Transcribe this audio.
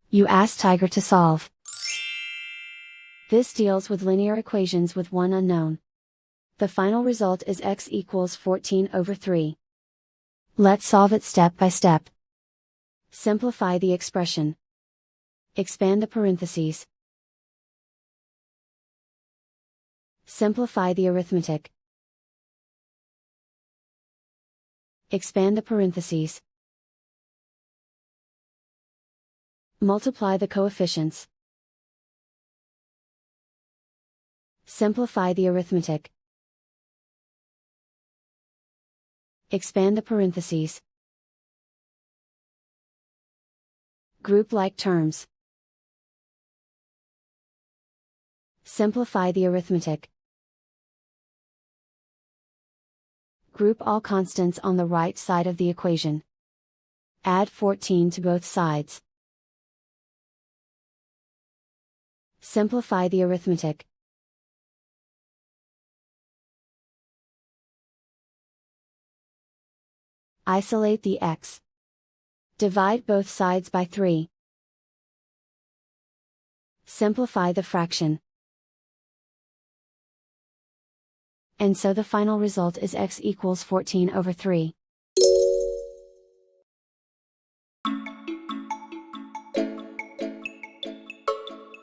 You ask Tiger to solve. This deals with linear equations with one unknown. The final result is x equals 14 over 3. Let's solve it step by step. Simplify the expression. Expand the parentheses. Simplify the arithmetic. Expand the parentheses. Multiply the coefficients. Simplify the arithmetic. Expand the parentheses. Group like terms. Simplify the arithmetic. Group all constants on the right side of the equation. Add 14 to both sides. Simplify the arithmetic. Isolate the x. Divide both sides by 3. Simplify the fraction. And so the final result is x equals 14 over 3.